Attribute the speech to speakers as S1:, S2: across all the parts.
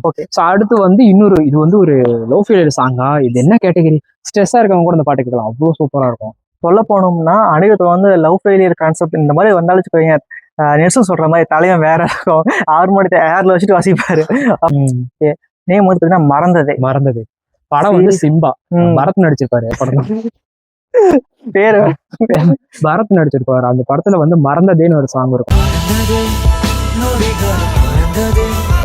S1: Okay.
S2: So அடுத்து வந்து இன்னொரு இது வந்து ஒரு லவ் ஃபெயிலியர் சாங்கா, இது என்ன கேட்டகரி, ஸ்ட்ரெஸ்ஸா இருக்கவங்க கூட இந்த பாட்டு கேட்கலாம், அவ்வளோ சூப்பரா இருக்கும்.
S1: சொல்ல போனோம்னா அனிருத் வந்து லவ் ஃபெயிலியர் கான்செப்ட் இந்த மாதிரி வந்தாலும் வச்சுக்கோங்க, நெல்சன் சொல்ற மாதிரி தலைவன் வேற இருக்கும், ஹார்மோனியத்தை ஏர்ல வச்சுட்டு வாசிப்பாரு. நேம் வந்து பார்த்தீங்கன்னா
S2: மறந்தது படம் வந்து சிம்பா, பரத் நடிச்சிருப்பாரு படம்.
S1: பேரு
S2: பரத் நடிச்சிருப்பாரு. அந்த படத்துல வந்து மறந்ததேன்னு ஒரு சாங் இருக்கும்.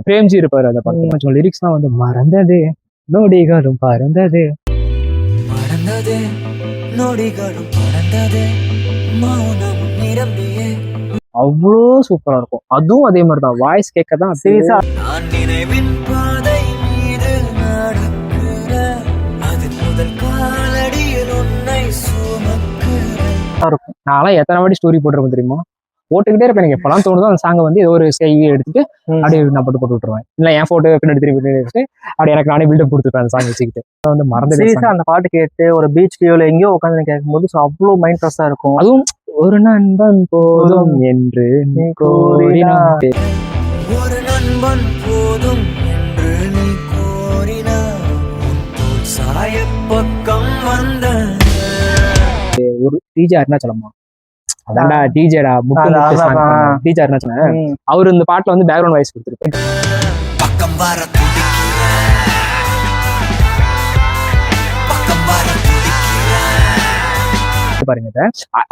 S2: பிரேம்ஜி இருப்பாரு அந்த படத்துல. லிரிக்ஸ் தான் வந்து மறந்ததே நொடிகளும் பறந்ததே, அவ்வளோ சூப்பரா இருக்கும். அதுவும் அதே மாதிரிதான், வாய்ஸ் கேட்கதான் சீரியஸா இருக்கும். நான்லாம் எத்தனை வாட்டி ஸ்டோரி போட்டிருப்பேன் தெரியுமா, போட்டுக்கிட்டே இருப்பேன். எனக்கு எப்பெல்லாம் தோணுதோ அந்த சாங்கை வந்து ஏதோ ஒரு ஸ்கையை எடுத்துட்டு அப்படியே நான் போட்டு விட்டுருவேன். இல்லை என் போட்டோ எடுத்து திருப்பி எடுத்துட்டு அப்படி எனக்கு நானே பில்டப் கொடுத்துருப்பேன் அந்த சாங் வச்சுக்கிட்டு. வந்து மறந்து
S1: சீரியஸா அந்த பாட்டு கேட்டு ஒரு பீச்லயோ இல்லை எங்கேயோ உட்காந்து கேட்கும்போது அவ்வளோ மைண்ட் ஃப்ரெஷ்ஷா இருக்கும்.
S2: அதுவும் ஒரு நண்பன் போதும் என்று நீ கோரினாய்,
S3: ஒரு நண்பன் போதும் என்று நீ கோரினாய், சாயப்பக்கம் வந்த
S2: ஒரு டிஜே அருணாச்சலமா, அதான்டா டிஜேடா டிஜே அருணாச்சலம். அவர் இந்த பாட்டுல வந்து பேக்ரவுண்ட் வாய்ஸ் கொடுத்துருப்பாரு. பாருங்க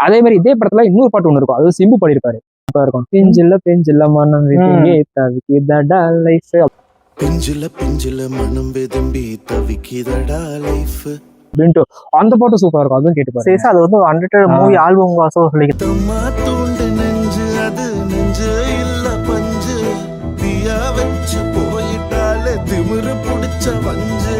S2: அதே மாதிரி இதே படத்துல இன்னொரு பாட்டு ஒண்ணு இருக்கும், அது சிம்பு பாடியிருப்பாரு. இருக்கும் பெஞ்சில்ல மனம் தவிக்கிதடா லைஃப்,
S3: பெஞ்சில மனம் வெதும்பி தவிக்கிதடா லைஃப்
S2: அப்படின்ட்டு அந்த பாட்டு சூப்பரா இருக்கும். அதுவும் கேட்டு பாருங்க.
S1: சீரியஸா அது வந்து 100 மூவி ஆல்பம் வாசம் சொல்லிக்கிட்டு
S3: தூண்டு நெஞ்சு அது நெஞ்சு இல்ல பஞ்சு தீயா வச்சு போயிட்டாலே திமிரு புடிச்ச வஞ்சு